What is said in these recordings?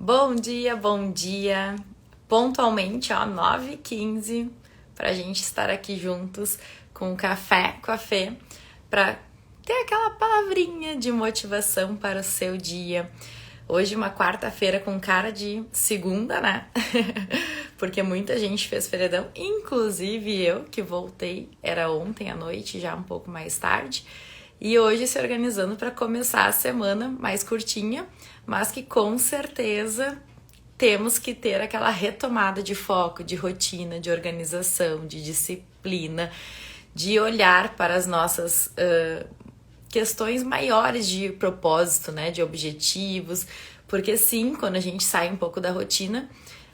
Bom dia, bom dia. Pontualmente, ó, 9h15, pra gente estar aqui juntos com o Café com a Fê, pra ter aquela palavrinha de motivação para o seu dia. Hoje, uma quarta-feira com cara de segunda, né? Porque muita gente fez feriadão, inclusive eu, que voltei, era ontem à noite, já um pouco mais tarde. E hoje se organizando para começar a semana mais curtinha, mas que com certeza temos que ter aquela retomada de foco, de rotina, de organização, de disciplina, de olhar para as nossas questões maiores de propósito, né, de objetivos, porque sim, quando a gente sai um pouco da rotina,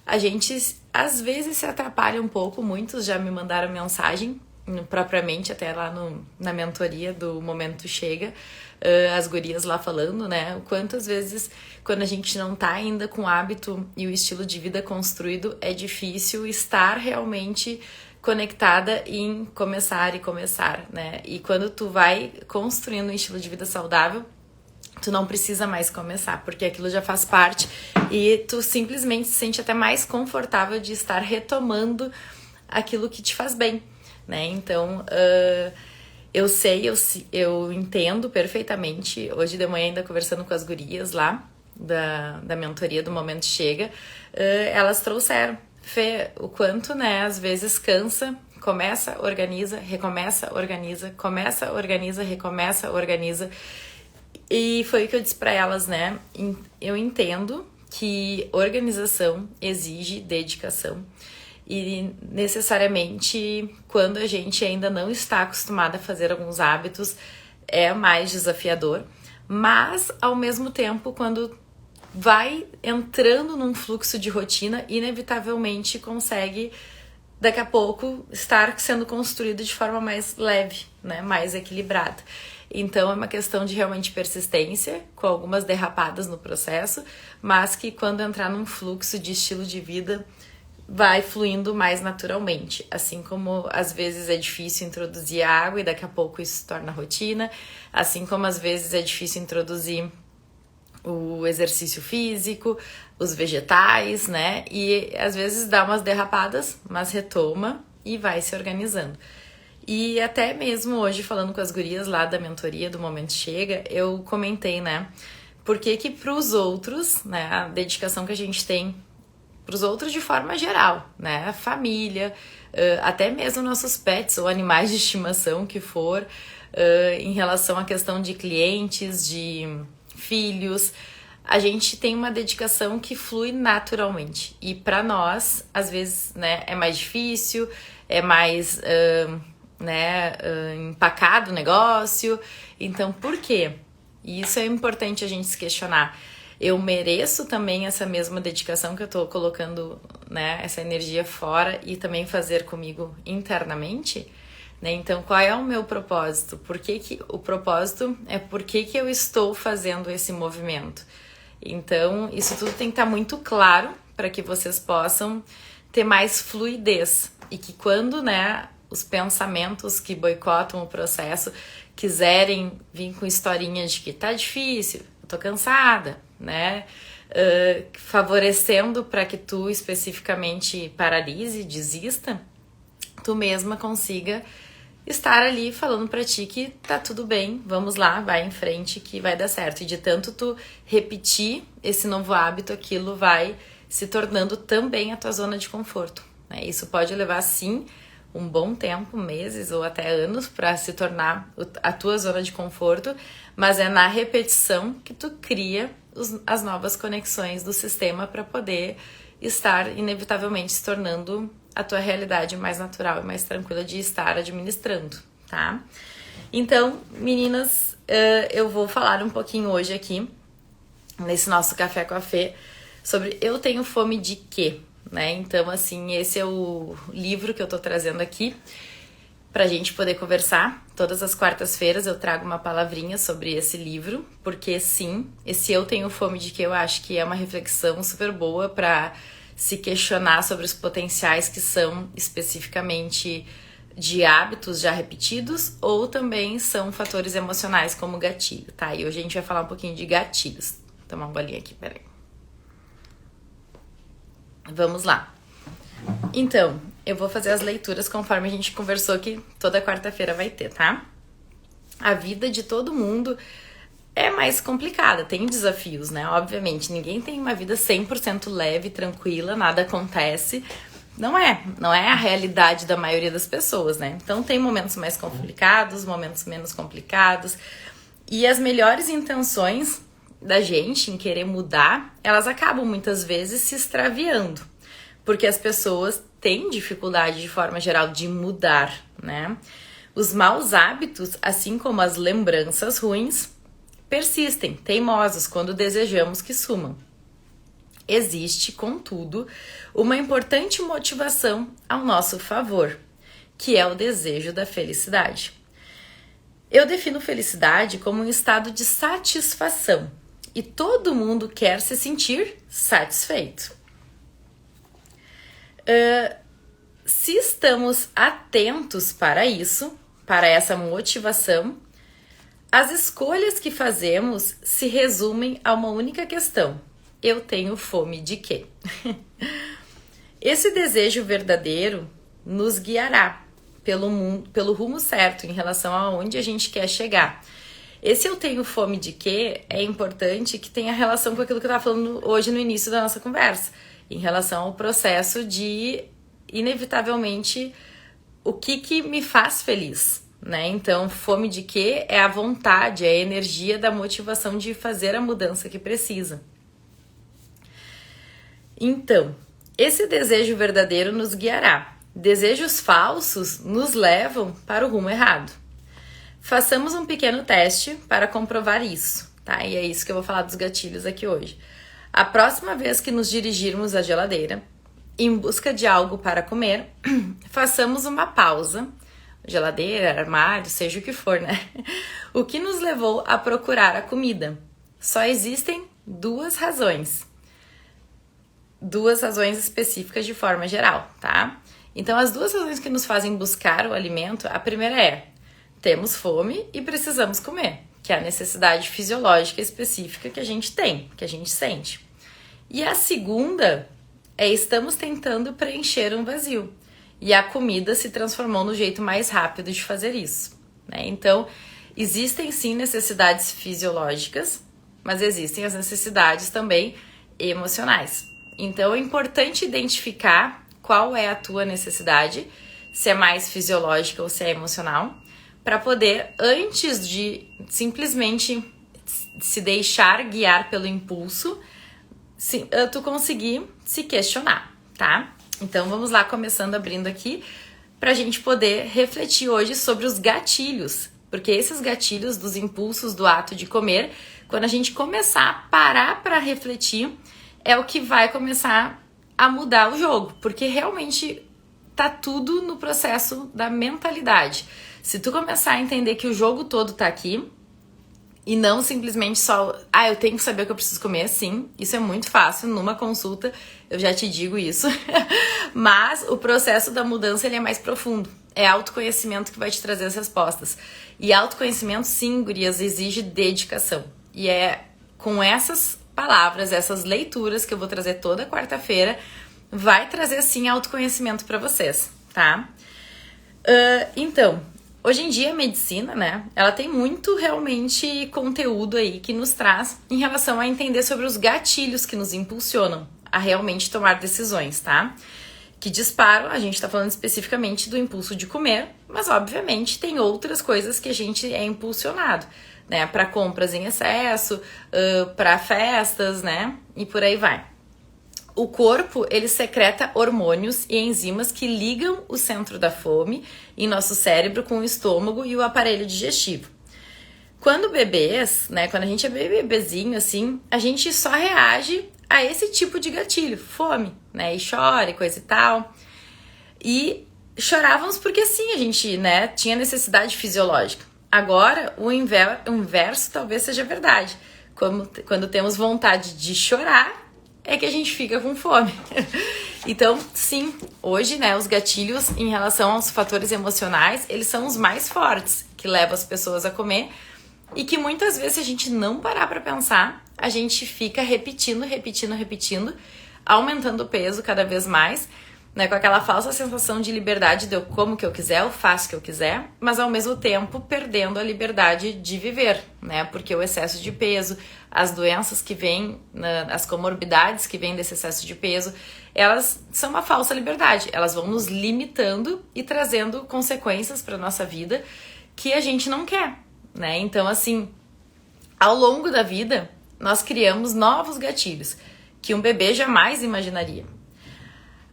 a gente às vezes se atrapalha um pouco. Muitos já me mandaram mensagem propriamente até lá na mentoria do Momento Chega, as gurias lá falando, né, quantas vezes quando a gente não tá ainda com o hábito e o estilo de vida construído, é difícil estar realmente conectada em começar, né, e quando tu vai construindo um estilo de vida saudável, tu não precisa mais começar, porque aquilo já faz parte e tu simplesmente se sente até mais confortável de estar retomando aquilo que te faz bem, né? Então, eu sei, eu entendo perfeitamente. Hoje de manhã, ainda conversando com as gurias lá da mentoria do Momento Chega, elas trouxeram, Fê, o quanto, né, às vezes cansa, começa, organiza, recomeça, organiza, começa, organiza, recomeça, organiza. E foi o que eu disse para elas, né? Eu entendo que organização exige dedicação. E necessariamente, quando a gente ainda não está acostumada a fazer alguns hábitos, é mais desafiador. Mas, ao mesmo tempo, quando vai entrando num fluxo de rotina, inevitavelmente consegue, daqui a pouco, estar sendo construído de forma mais leve, né? Mais equilibrada. Então é uma questão de realmente persistência, com algumas derrapadas no processo, mas que quando entrar num fluxo de estilo de vida, vai fluindo mais naturalmente. Assim como às vezes é difícil introduzir água e daqui a pouco isso se torna rotina, assim como às vezes é difícil introduzir o exercício físico, os vegetais, né? E às vezes dá umas derrapadas, mas retoma e vai se organizando. E até mesmo hoje, falando com as gurias lá da mentoria do Momento Chega, eu comentei, né? Por que pros outros, né, a dedicação que a gente tem pros outros de forma geral, né? A família, até mesmo nossos pets ou animais de estimação que for, em relação à questão de clientes, de filhos, a gente tem uma dedicação que flui naturalmente. E para nós, às vezes, né, é mais difícil, é mais empacado o negócio. Então, por quê? E isso é importante a gente se questionar. Eu mereço também essa mesma dedicação que eu tô colocando, né, essa energia fora e também fazer comigo internamente, né? Então, qual é o meu propósito? Por que o propósito é por que eu estou fazendo esse movimento? Então, isso tudo tem que estar muito claro para que vocês possam ter mais fluidez e que quando, né, os pensamentos que boicotam o processo quiserem vir com historinhas de que tá difícil, eu tô cansada, né? Favorecendo para que tu especificamente paralise, desista, tu mesma consiga estar ali falando para ti que tá tudo bem, vamos lá, vai em frente que vai dar certo. E de tanto tu repetir esse novo hábito, aquilo vai se tornando também a tua zona de conforto, né? Isso pode levar, sim, um bom tempo, meses ou até anos para se tornar a tua zona de conforto, mas é na repetição que tu cria as novas conexões do sistema para poder estar inevitavelmente se tornando a tua realidade mais natural e mais tranquila de estar administrando, tá? Então, meninas, eu vou falar um pouquinho hoje aqui, nesse nosso Café com a Fê, sobre eu tenho fome de quê? Né? Então, assim, esse é o livro que eu tô trazendo aqui pra gente poder conversar. Todas as quartas-feiras eu trago uma palavrinha sobre esse livro, porque sim, esse eu tenho fome de que eu acho que é uma reflexão super boa pra se questionar sobre os potenciais que são especificamente de hábitos já repetidos ou também são fatores emocionais como gatilho, tá? E hoje a gente vai falar um pouquinho de gatilhos. Vou tomar uma bolinha aqui, peraí. Vamos lá. Então, eu vou fazer as leituras conforme a gente conversou que toda quarta-feira vai ter, tá? A vida de todo mundo é mais complicada, tem desafios, né? Obviamente, ninguém tem uma vida 100% leve, tranquila, nada acontece. Não é a realidade da maioria das pessoas, né? Então tem momentos mais complicados, momentos menos complicados. E as melhores intenções da gente em querer mudar, elas acabam muitas vezes se extraviando. Porque as pessoas têm dificuldade, de forma geral, de mudar, né? Os maus hábitos, assim como as lembranças ruins, persistem, teimosos, quando desejamos que sumam. Existe, contudo, uma importante motivação ao nosso favor, que é o desejo da felicidade. Eu defino felicidade como um estado de satisfação, e todo mundo quer se sentir satisfeito. Se estamos atentos para isso, para essa motivação, as escolhas que fazemos se resumem a uma única questão: eu tenho fome de quê? Esse desejo verdadeiro nos guiará pelo rumo certo em relação a onde a gente quer chegar. Esse eu tenho fome de quê é importante que tenha relação com aquilo que eu estava falando hoje no início da nossa conversa, em relação ao processo de, inevitavelmente, o que me faz feliz. Né? Então, fome de quê é a vontade, é a energia da motivação de fazer a mudança que precisa. Então, esse desejo verdadeiro nos guiará. Desejos falsos nos levam para o rumo errado. Façamos um pequeno teste para comprovar isso, tá? E é isso que eu vou falar dos gatilhos aqui hoje. A próxima vez que nos dirigirmos à geladeira, em busca de algo para comer, façamos uma pausa. Geladeira, armário, seja o que for, né? O que nos levou a procurar a comida? Só existem duas razões específicas de forma geral, tá? Então, as duas razões que nos fazem buscar o alimento, a primeira é: temos fome e precisamos comer, que é a necessidade fisiológica específica que a gente tem, que a gente sente. E a segunda é: estamos tentando preencher um vazio. E a comida se transformou no jeito mais rápido de fazer isso, né? Então, existem sim necessidades fisiológicas, mas existem as necessidades também emocionais. Então, é importante identificar qual é a tua necessidade, se é mais fisiológica ou se é emocional, para poder, antes de simplesmente se deixar guiar pelo impulso, tu conseguir se questionar, tá? Então, vamos lá, começando abrindo aqui, para a gente poder refletir hoje sobre os gatilhos. Porque esses gatilhos dos impulsos do ato de comer, quando a gente começar a parar para refletir, é o que vai começar a mudar o jogo. Porque realmente tá tudo no processo da mentalidade. Se tu começar a entender que o jogo todo tá aqui, e não simplesmente só, eu tenho que saber o que eu preciso comer, sim, isso é muito fácil, numa consulta eu já te digo isso, mas o processo da mudança ele é mais profundo, é autoconhecimento que vai te trazer as respostas, e autoconhecimento sim, gurias, exige dedicação, e é com essas palavras, essas leituras que eu vou trazer toda quarta-feira, vai trazer sim autoconhecimento para vocês, tá? Então, hoje em dia a medicina, né, ela tem muito realmente conteúdo aí que nos traz em relação a entender sobre os gatilhos que nos impulsionam a realmente tomar decisões, tá? Que disparam, a gente tá falando especificamente do impulso de comer, mas obviamente tem outras coisas que a gente é impulsionado, né, para compras em excesso, para festas, né, e por aí vai. O corpo, ele secreta hormônios e enzimas que ligam o centro da fome em nosso cérebro com o estômago e o aparelho digestivo. Quando bebês, né, quando a gente é bebezinho, assim, a gente só reage a esse tipo de gatilho, fome, né, e chora e coisa e tal. E chorávamos porque, assim, a gente, né, tinha necessidade fisiológica. Agora, o inverso talvez seja verdade. Quando temos vontade de chorar, é que a gente fica com fome. Então, sim, hoje, né, os gatilhos em relação aos fatores emocionais, eles são os mais fortes, que levam as pessoas a comer e que muitas vezes, se a gente não parar pra pensar, a gente fica repetindo, aumentando o peso cada vez mais, né, com aquela falsa sensação de liberdade de eu como o que eu quiser, eu faço o que eu quiser, mas ao mesmo tempo perdendo a liberdade de viver, né, porque o excesso de peso, as doenças que vêm, as comorbidades que vêm desse excesso de peso, elas são uma falsa liberdade, elas vão nos limitando e trazendo consequências para nossa vida que a gente não quer, né, então assim, ao longo da vida, nós criamos novos gatilhos que um bebê jamais imaginaria.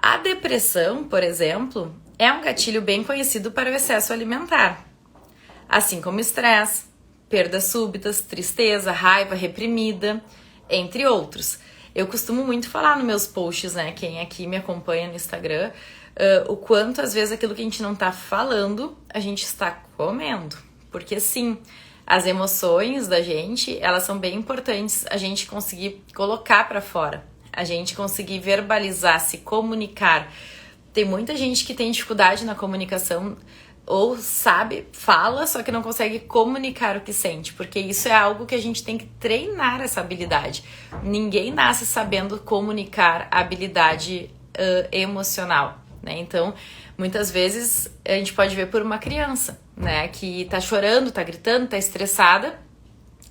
A depressão, por exemplo, é um gatilho bem conhecido para o excesso alimentar, assim como estresse, perdas súbitas, tristeza, raiva reprimida, entre outros. Eu costumo muito falar nos meus posts, né, quem aqui me acompanha no Instagram, o quanto às vezes aquilo que a gente não tá falando, a gente está comendo. Porque sim, as emoções da gente, elas são bem importantes a gente conseguir colocar para fora. A gente conseguir verbalizar, se comunicar. Tem muita gente que tem dificuldade na comunicação ou sabe, fala, só que não consegue comunicar o que sente, porque isso é algo que a gente tem que treinar essa habilidade. Ninguém nasce sabendo comunicar a habilidade emocional, né? Então, muitas vezes a gente pode ver por uma criança, né, que tá chorando, tá gritando, tá estressada,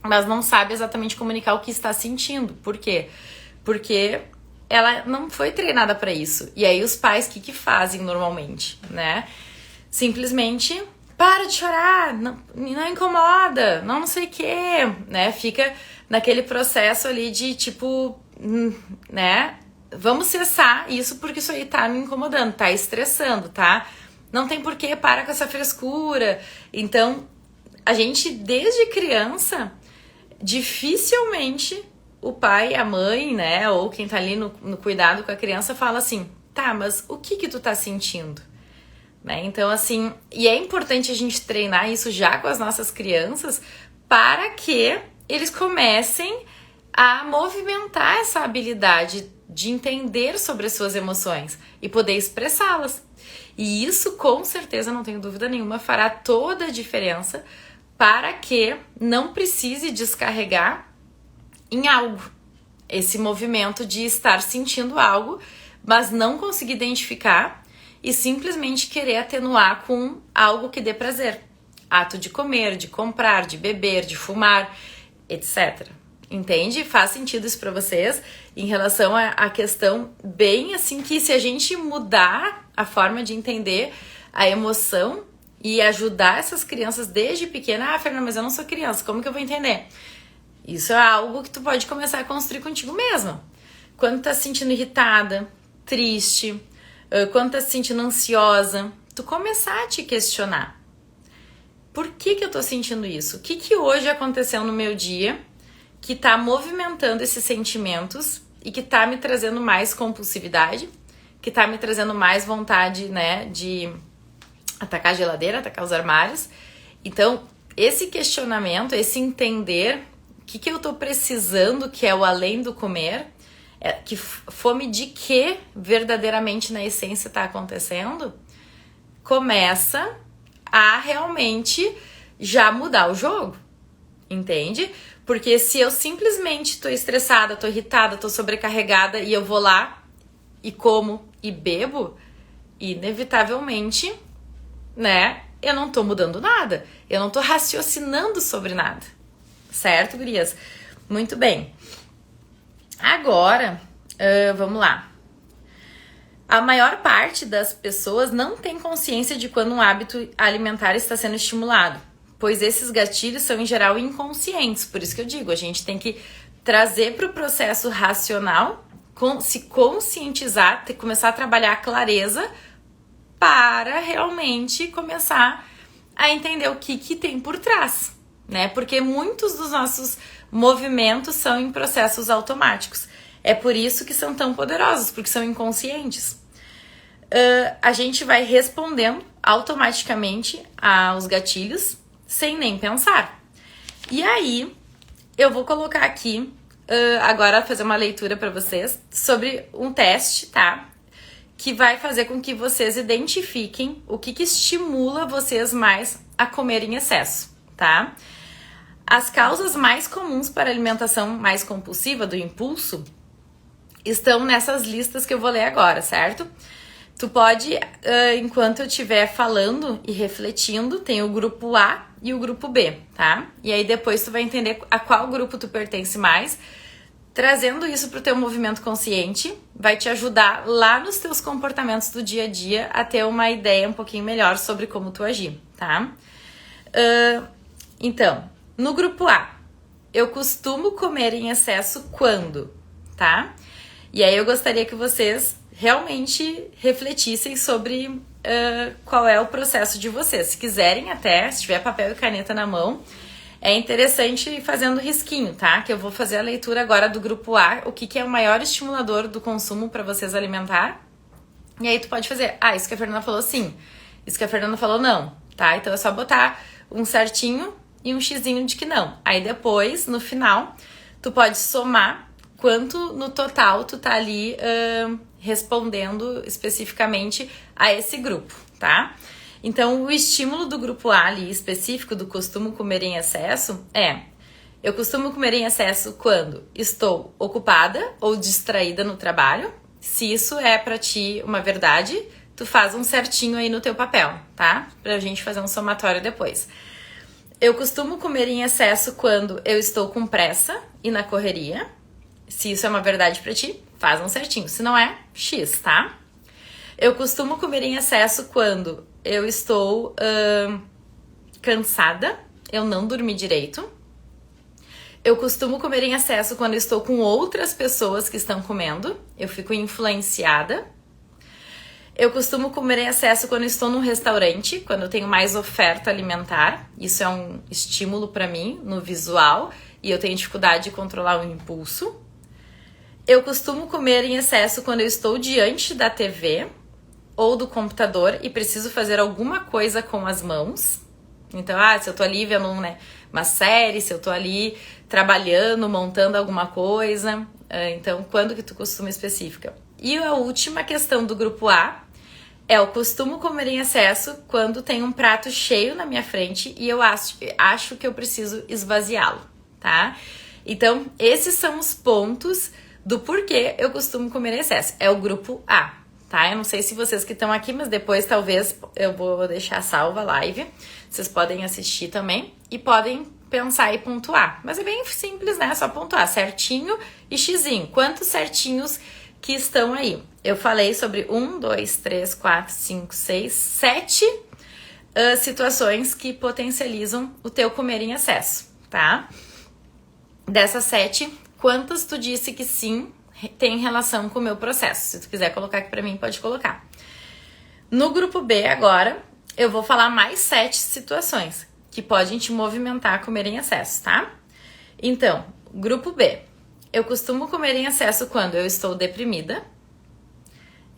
mas não sabe exatamente comunicar o que está sentindo. Por quê? Porque ela não foi treinada para isso. E aí os pais, o que fazem normalmente, né? Simplesmente, para de chorar, não incomoda, não sei o quê, né? Fica naquele processo ali de tipo, né? Vamos cessar isso porque isso aí tá me incomodando, tá estressando, tá? Não tem porquê, para com essa frescura. Então, a gente, desde criança, dificilmente o pai, a mãe, né, ou quem tá ali no cuidado com a criança fala assim, tá, mas o que tu tá sentindo? Né? Então, assim, e é importante a gente treinar isso já com as nossas crianças para que eles comecem a movimentar essa habilidade de entender sobre as suas emoções e poder expressá-las. E isso, com certeza, não tenho dúvida nenhuma, fará toda a diferença para que não precise descarregar em algo. Esse movimento de estar sentindo algo, mas não conseguir identificar e simplesmente querer atenuar com algo que dê prazer. Ato de comer, de comprar, de beber, de fumar, etc. Entende? Faz sentido isso para vocês em relação à questão bem assim que se a gente mudar a forma de entender a emoção e ajudar essas crianças desde pequena, Fernanda, mas eu não sou criança, como que eu vou entender? Isso é algo que tu pode começar a construir contigo mesma. Quando tá se sentindo irritada, triste, quando tá se sentindo ansiosa, tu começar a te questionar. Por que eu tô sentindo isso? O que hoje aconteceu no meu dia que tá movimentando esses sentimentos e que tá me trazendo mais compulsividade, que tá me trazendo mais vontade, né, de atacar a geladeira, atacar os armários. Então, esse questionamento, esse entender o que eu tô precisando, que é o além do comer, que fome de que verdadeiramente na essência tá acontecendo, começa a realmente já mudar o jogo, entende? Porque se eu simplesmente tô estressada, tô irritada, tô sobrecarregada e eu vou lá e como e bebo, inevitavelmente, né, eu não tô mudando nada, eu não tô raciocinando sobre nada, certo, gurias? Muito bem. Agora, vamos lá. A maior parte das pessoas não tem consciência de quando um hábito alimentar está sendo estimulado, pois esses gatilhos são em geral inconscientes. Por isso que eu digo, a gente tem que trazer para o processo racional, se conscientizar, começar a trabalhar a clareza para realmente começar a entender o que tem por trás, né? Porque muitos dos nossos movimentos são em processos automáticos. É por isso que são tão poderosos, porque são inconscientes. A gente vai respondendo automaticamente aos gatilhos sem nem pensar. E aí, eu vou colocar aqui, agora fazer uma leitura para vocês sobre um teste, tá? Que vai fazer com que vocês identifiquem o que estimula vocês mais a comer em excesso, tá? As causas mais comuns para a alimentação mais compulsiva, do impulso, estão nessas listas que eu vou ler agora, certo? Tu pode, enquanto eu estiver falando e refletindo, tem o grupo A e o grupo B, tá? E aí depois tu vai entender a qual grupo tu pertence mais. Trazendo isso pro teu movimento consciente, vai te ajudar lá nos teus comportamentos do dia a dia a ter uma ideia um pouquinho melhor sobre como tu agir, tá? Então, no grupo A, eu costumo comer em excesso quando, tá? E aí eu gostaria que vocês realmente refletissem sobre qual é o processo de vocês. Se quiserem até, se tiver papel e caneta na mão, é interessante ir fazendo risquinho, tá? Que eu vou fazer a leitura agora do grupo A, o que é o maior estimulador do consumo para vocês alimentar. E aí tu pode fazer, isso que a Fernanda falou sim, isso que a Fernanda falou não, tá? Então é só botar um certinho e um xizinho de que não. Aí depois, no final, tu pode somar quanto no total tu tá ali respondendo especificamente a esse grupo, tá? Então, o estímulo do grupo A ali específico do costumo comer em excesso é: eu costumo comer em excesso quando estou ocupada ou distraída no trabalho. Se isso é pra ti uma verdade, tu faz um certinho aí no teu papel, tá? Pra gente fazer um somatório depois. Eu costumo comer em excesso quando eu estou com pressa e na correria. Se isso é uma verdade pra ti, faz um certinho. Se não é, X, tá? Eu costumo comer em excesso quando eu estou cansada, eu não dormi direito. Eu costumo comer em excesso quando eu estou com outras pessoas que estão comendo, eu fico influenciada. Eu costumo comer em excesso quando eu estou num restaurante, quando eu tenho mais oferta alimentar. Isso é um estímulo para mim no visual e eu tenho dificuldade de controlar o impulso. Eu costumo comer em excesso quando eu estou diante da TV ou do computador e preciso fazer alguma coisa com as mãos. Então, se eu tô ali vendo uma série, se eu tô ali trabalhando, montando alguma coisa. Então, quando que tu costuma específica? E a última questão do grupo A é: eu costumo comer em excesso quando tem um prato cheio na minha frente e eu acho que eu preciso esvaziá-lo, tá? Então, esses são os pontos do porquê eu costumo comer em excesso. É o grupo A, tá? Eu não sei se vocês que estão aqui, mas depois talvez eu vou deixar salva a live. Vocês podem assistir também e podem pensar e pontuar. Mas é bem simples, né? É só pontuar certinho e xizinho. Quantos certinhos que estão aí? Eu falei sobre 1, 2, 3, 4, 5, 6, 7 situações que potencializam o teu comer em excesso, tá? Dessas 7, quantas tu disse que sim tem relação com o meu processo? Se tu quiser colocar aqui pra mim, pode colocar. No grupo B agora, eu vou falar mais 7 situações que podem te movimentar a comer em excesso, tá? Então, grupo B. Eu costumo comer em excesso quando eu estou deprimida.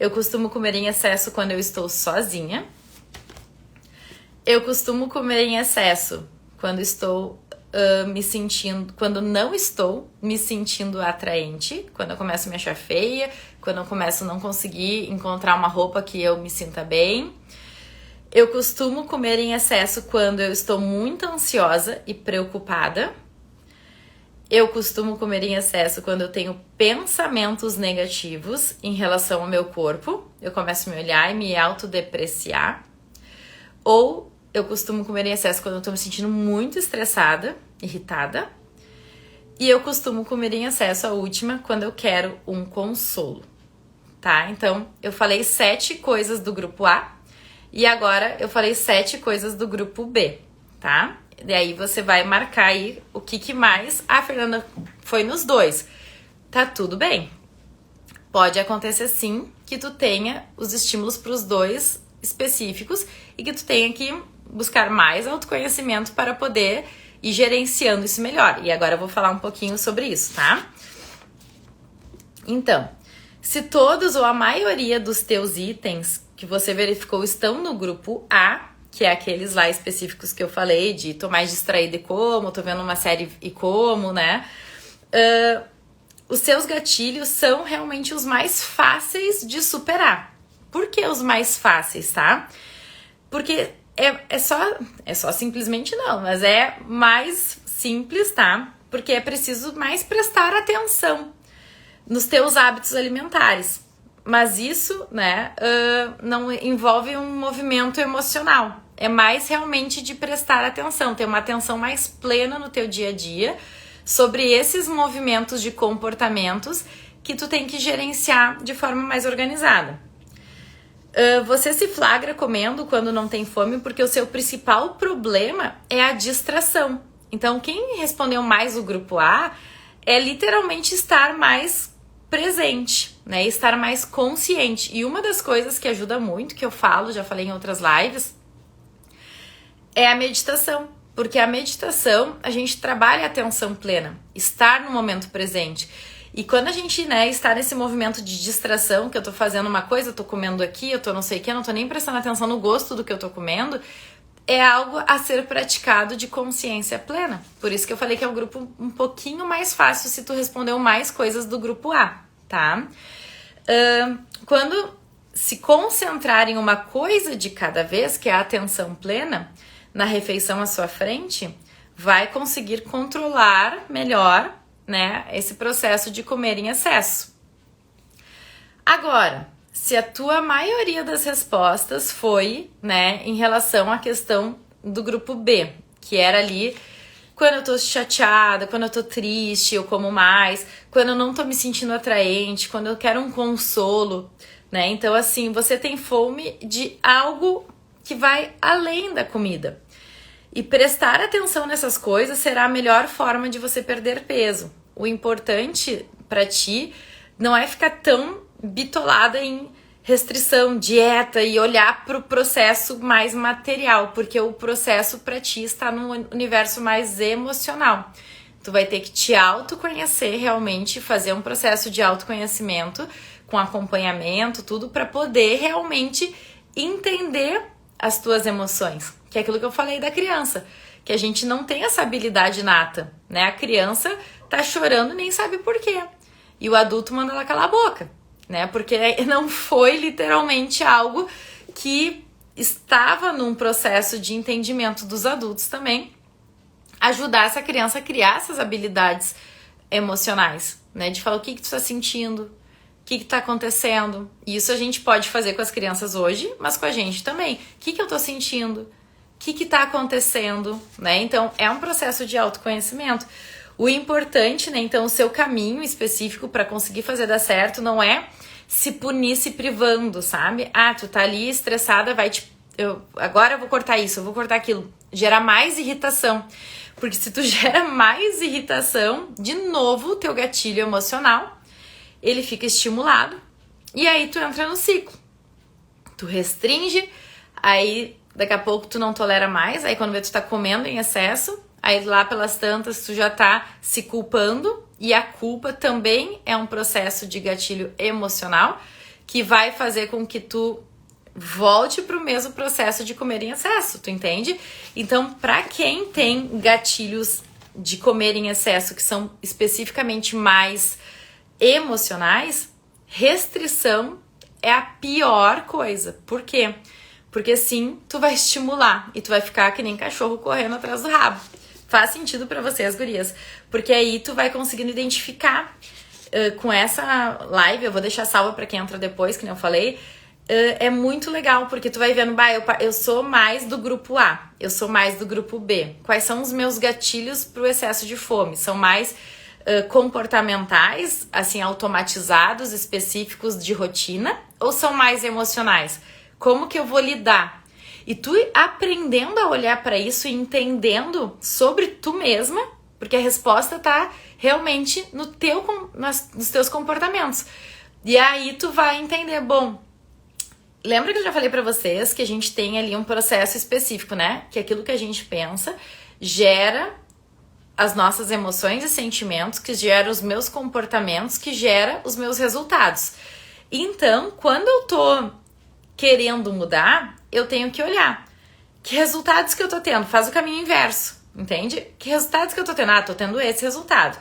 Eu costumo comer em excesso quando eu estou sozinha. Eu costumo comer em excesso quando estou quando não estou me sentindo atraente, quando eu começo a me achar feia, quando eu começo a não conseguir encontrar uma roupa que eu me sinta bem. Eu costumo comer em excesso quando eu estou muito ansiosa e preocupada. Eu costumo comer em excesso quando eu tenho pensamentos negativos em relação ao meu corpo. Eu começo a me olhar e me autodepreciar. Ou eu costumo comer em excesso quando eu tô me sentindo muito estressada, irritada. E eu costumo comer em excesso, a última, quando eu quero um consolo, tá? Então, eu falei 7 coisas do grupo A e agora eu falei 7 coisas do grupo B, tá? E aí você vai marcar aí o que mais. Fernanda, foi nos 2. Tá tudo bem. Pode acontecer sim que tu tenha os estímulos para os 2 específicos e que tu tenha que buscar mais autoconhecimento para poder ir gerenciando isso melhor. E agora eu vou falar um pouquinho sobre isso, tá? Então, se todos ou a maioria dos teus itens que você verificou estão no grupo A, que é aqueles lá específicos que eu falei, de tô mais distraída e como, tô vendo uma série e como, né? Os seus gatilhos são realmente os mais fáceis de superar. Por que os mais fáceis, tá? Porque é só simplesmente não, mas é mais simples, tá? Porque é preciso mais prestar atenção. nos teus hábitos alimentares. Mas isso, né, não envolve um movimento emocional. É mais realmente de prestar atenção, ter uma atenção mais plena no teu dia a dia sobre esses movimentos de comportamentos que tu tem que gerenciar de forma mais organizada. Você se flagra comendo quando não tem fome porque o seu principal problema é a distração. Então, quem respondeu mais o grupo A é literalmente estar mais presente, né? Estar mais consciente. E uma das coisas que ajuda muito, que eu falo, já falei em outras lives, é a meditação. Porque a meditação, a gente trabalha a atenção plena, estar no momento presente. E quando a gente, né, está nesse movimento de distração, que eu tô fazendo uma coisa, eu tô comendo aqui, eu tô não sei o que, eu não tô nem prestando atenção no gosto do que eu tô comendo, é algo a ser praticado de consciência plena. Por isso que eu falei que é um grupo um pouquinho mais fácil se tu respondeu mais coisas do grupo A, tá? Quando se concentrar em uma coisa de cada vez, que é a atenção plena, na refeição à sua frente, vai conseguir controlar melhor, né, esse processo de comer em excesso. Agora, se a tua maioria das respostas foi, né, em relação à questão do grupo B, que era ali, quando eu tô chateada, quando eu tô triste, eu como mais, quando eu não tô me sentindo atraente, quando eu quero um consolo, né, então assim, você tem fome de algo que vai além da comida. E prestar atenção nessas coisas será a melhor forma de você perder peso. O importante para ti não é ficar tão bitolada em restrição, dieta e olhar para o processo mais material, porque o processo para ti está no universo mais emocional. Tu vai ter que te autoconhecer realmente, fazer um processo de autoconhecimento com acompanhamento, tudo para poder realmente entender as tuas emoções, que é aquilo que eu falei da criança, que a gente não tem essa habilidade nata, né? A criança tá chorando e nem sabe por quê. E o adulto manda ela calar a boca, né? Porque não foi literalmente algo que estava num processo de entendimento dos adultos também, ajudar essa criança a criar essas habilidades emocionais, né? De falar o que tu tá sentindo, o que tá acontecendo. E isso a gente pode fazer com as crianças hoje, mas com a gente também. O que eu tô sentindo? O que tá acontecendo? Né? Então, é um processo de autoconhecimento. O importante, né? Então, o seu caminho específico para conseguir fazer dar certo não é se punir se privando, sabe? Ah, tu tá ali estressada, agora eu vou cortar isso, eu vou cortar aquilo. Gerar mais irritação. Porque se tu gera mais irritação, de novo, o teu gatilho emocional, ele fica estimulado e aí tu entra no ciclo. Tu restringe, aí daqui a pouco tu não tolera mais, aí quando vê tu tá comendo em excesso, aí lá pelas tantas tu já tá se culpando, e a culpa também é um processo de gatilho emocional que vai fazer com que tu volte pro mesmo processo de comer em excesso, tu entende? Então, pra quem tem gatilhos de comer em excesso que são especificamente mais emocionais, restrição é a pior coisa. Por quê? Porque sim, tu vai estimular e tu vai ficar que nem cachorro correndo atrás do rabo. Faz sentido pra vocês, gurias? Porque aí tu vai conseguindo identificar com essa live, eu vou deixar salva pra quem entra depois, que nem eu falei, é muito legal, porque tu vai vendo, eu sou mais do grupo A, eu sou mais do grupo B. Quais são os meus gatilhos pro excesso de fome? São mais comportamentais, assim, automatizados, específicos de rotina, ou são mais emocionais? Como que eu vou lidar? E tu aprendendo a olhar para isso e entendendo sobre tu mesma, porque a resposta tá realmente nos teus comportamentos. E aí tu vai entender, bom, lembra que eu já falei para vocês que a gente tem ali um processo específico, né? Que aquilo que a gente pensa gera as nossas emoções e sentimentos, que gera os meus comportamentos, que gera os meus resultados. Então, quando eu tô querendo mudar, eu tenho que olhar que resultados que eu tô tendo. Faz o caminho inverso, entende? Que resultados que eu tô tendo? Ah, tô tendo esse resultado.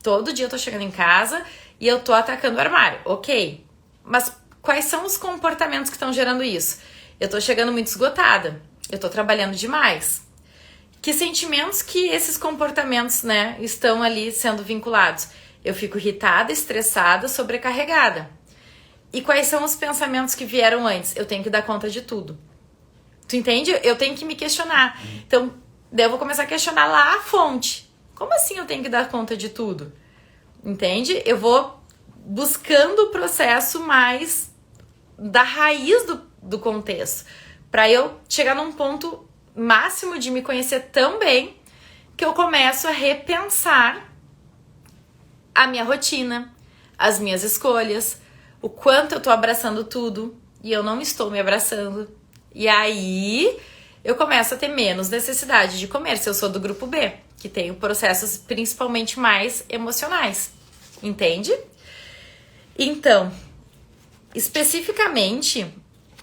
Todo dia eu tô chegando em casa e eu tô atacando o armário. Ok, mas quais são os comportamentos que estão gerando isso? Eu tô chegando muito esgotada, eu tô trabalhando demais. Que sentimentos que esses comportamentos, né, estão ali sendo vinculados? Eu fico irritada, estressada, sobrecarregada. E quais são os pensamentos que vieram antes? Eu tenho que dar conta de tudo. Tu entende? Eu tenho que me questionar. Então, daí eu vou começar a questionar lá a fonte. Como assim eu tenho que dar conta de tudo? Entende? Eu vou buscando o processo mais da raiz do contexto. Para eu chegar num ponto máximo de me conhecer tão bem que eu começo a repensar a minha rotina, as minhas escolhas, o quanto eu tô abraçando tudo e eu não estou me abraçando. E aí eu começo a ter menos necessidade de comer, se eu sou do grupo B, que tem processos principalmente mais emocionais. Entende? Então, especificamente,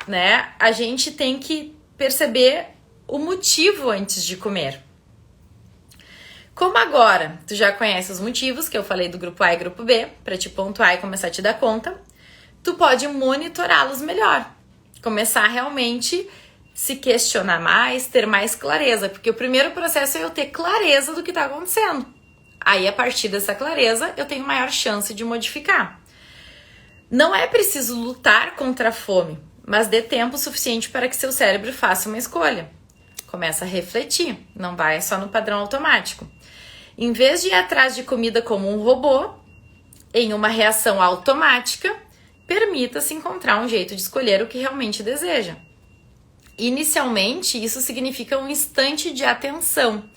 né, a gente tem que perceber o motivo antes de comer. Como agora tu já conhece os motivos que eu falei do grupo A e grupo B, para te pontuar e começar a te dar conta, tu pode monitorá-los melhor. Começar a realmente se questionar mais, ter mais clareza, porque o primeiro processo é eu ter clareza do que está acontecendo. Aí, a partir dessa clareza, eu tenho maior chance de modificar. Não é preciso lutar contra a fome, mas dê tempo suficiente para que seu cérebro faça uma escolha. Começa a refletir, não vai só no padrão automático. Em vez de ir atrás de comida como um robô, em uma reação automática, permita-se encontrar um jeito de escolher o que realmente deseja. Inicialmente, isso significa um instante de atenção,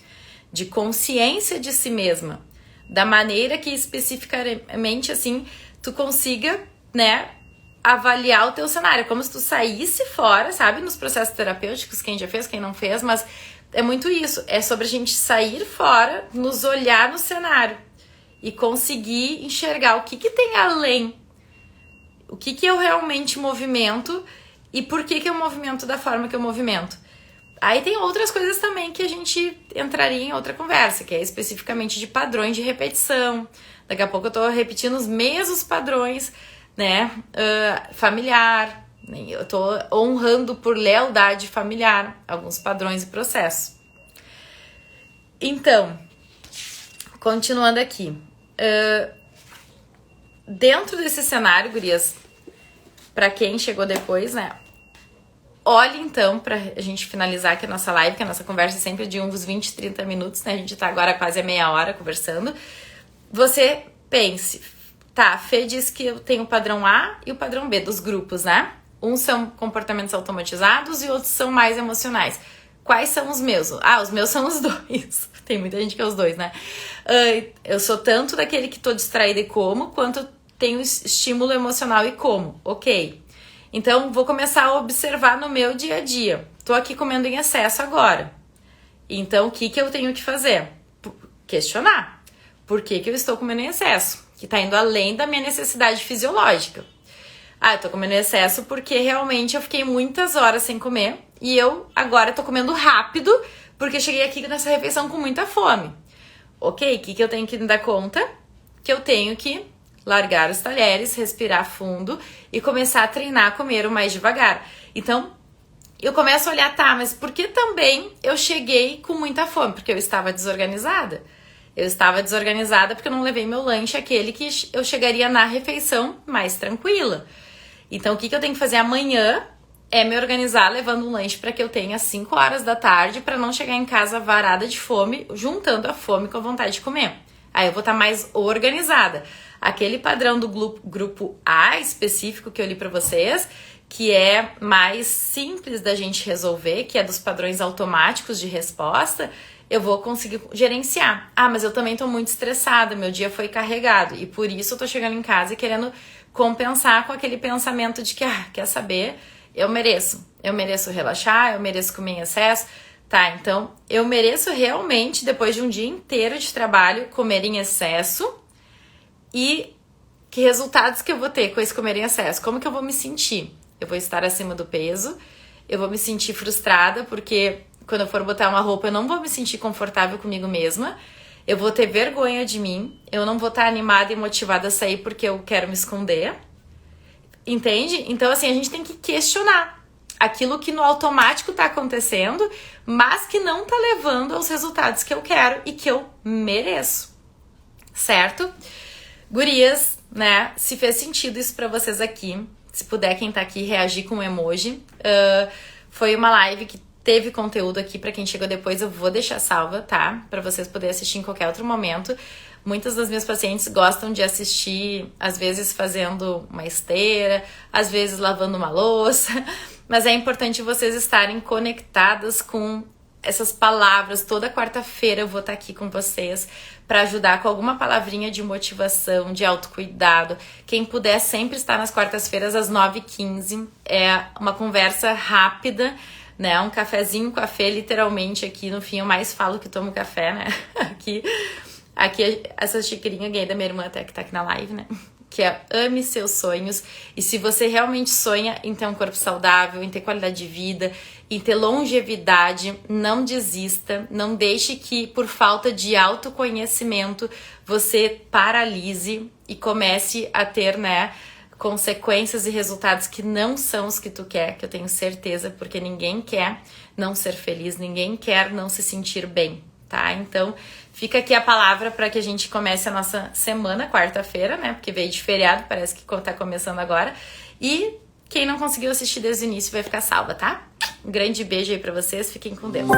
de consciência de si mesma, da maneira que especificamente assim tu consiga, né, avaliar o teu cenário, como se tu saísse fora, sabe, nos processos terapêuticos, quem já fez, quem não fez, mas é muito isso, é sobre a gente sair fora, nos olhar no cenário e conseguir enxergar o que tem além, o que eu realmente movimento e por que eu movimento da forma que eu movimento. Aí tem outras coisas também que a gente entraria em outra conversa, que é especificamente de padrões de repetição. Daqui a pouco eu tô repetindo os mesmos padrões, né, familiar. Eu tô honrando por lealdade familiar alguns padrões e processos. Então, continuando aqui. Dentro desse cenário, gurias, pra quem chegou depois, né, olhe então, pra gente finalizar aqui a nossa live, que a nossa conversa é sempre de uns 20, 30 minutos, né, a gente tá agora quase a meia hora conversando. Você pense, tá, a Fê diz que eu tenho o padrão A e o padrão B dos grupos, né? Uns são comportamentos automatizados e outros são mais emocionais. Quais são os meus? Ah, os meus são os dois. Tem muita gente que é os dois, né? Eu sou tanto daquele que tô distraída e como, quanto tenho estímulo emocional e como. Ok. Então, vou começar a observar no meu dia a dia. Tô aqui comendo em excesso agora. Então, o que eu tenho que fazer? Questionar. Por que eu estou comendo em excesso? Que tá indo além da minha necessidade fisiológica. Ah, eu tô comendo em excesso porque realmente eu fiquei muitas horas sem comer e eu agora tô comendo rápido porque eu cheguei aqui nessa refeição com muita fome. Ok, o que eu tenho que me dar conta? Que eu tenho que largar os talheres, respirar fundo e começar a treinar a comer o mais devagar. Então, eu começo a olhar, tá, mas por que também eu cheguei com muita fome? Porque eu estava desorganizada. Eu estava desorganizada porque eu não levei meu lanche, aquele que eu chegaria na refeição mais tranquila. Então, o que eu tenho que fazer amanhã é me organizar levando um lanche para que eu tenha 5 horas da tarde para não chegar em casa varada de fome, juntando a fome com a vontade de comer. Aí eu vou estar mais organizada. Aquele padrão do grupo A específico que eu li para vocês, que é mais simples da gente resolver, que é dos padrões automáticos de resposta, eu vou conseguir gerenciar. Ah, mas eu também tô muito estressada, meu dia foi carregado e por isso eu tô chegando em casa e querendo compensar com aquele pensamento de que, quer saber, eu mereço relaxar, eu mereço comer em excesso. Tá, então eu mereço realmente, depois de um dia inteiro de trabalho, comer em excesso. E que resultados que eu vou ter com esse comer em excesso? Como que eu vou me sentir? Eu vou estar acima do peso, eu vou me sentir frustrada porque quando eu for botar uma roupa eu não vou me sentir confortável comigo mesma, eu vou ter vergonha de mim, eu não vou estar animada e motivada a sair porque eu quero me esconder, entende? Então assim, a gente tem que questionar aquilo que no automático tá acontecendo, mas que não tá levando aos resultados que eu quero e que eu mereço, certo? Gurias, né? Se fez sentido isso pra vocês aqui, se puder, quem tá aqui, reagir com um emoji. Foi uma live que teve conteúdo aqui pra quem chegou depois, eu vou deixar salva, tá? Pra vocês poderem assistir em qualquer outro momento. Muitas das minhas pacientes gostam de assistir, às vezes fazendo uma esteira, às vezes lavando uma louça, mas é importante vocês estarem conectadas com essas palavras. Toda quarta-feira eu vou estar aqui com vocês para ajudar com alguma palavrinha de motivação, de autocuidado. Quem puder sempre estar nas quartas-feiras às 9h15. É uma conversa rápida, né? Um cafezinho com a Fê, literalmente aqui no fim eu mais falo que tomo café, né? Aqui essa xicrinha ganhei da minha irmã até que tá aqui na live, né? Que é ame seus sonhos. E se você realmente sonha em ter um corpo saudável, em ter qualidade de vida, em ter longevidade, não desista. Não deixe que por falta de autoconhecimento você paralise e comece a ter, né, consequências e resultados que não são os que tu quer, que eu tenho certeza, porque ninguém quer não ser feliz, ninguém quer não se sentir bem, tá? Então, fica aqui a palavra para que a gente comece a nossa semana, quarta-feira, né? Porque veio de feriado, parece que tá começando agora. E quem não conseguiu assistir desde o início vai ficar salva, tá? Um grande beijo aí para vocês, fiquem com Deus.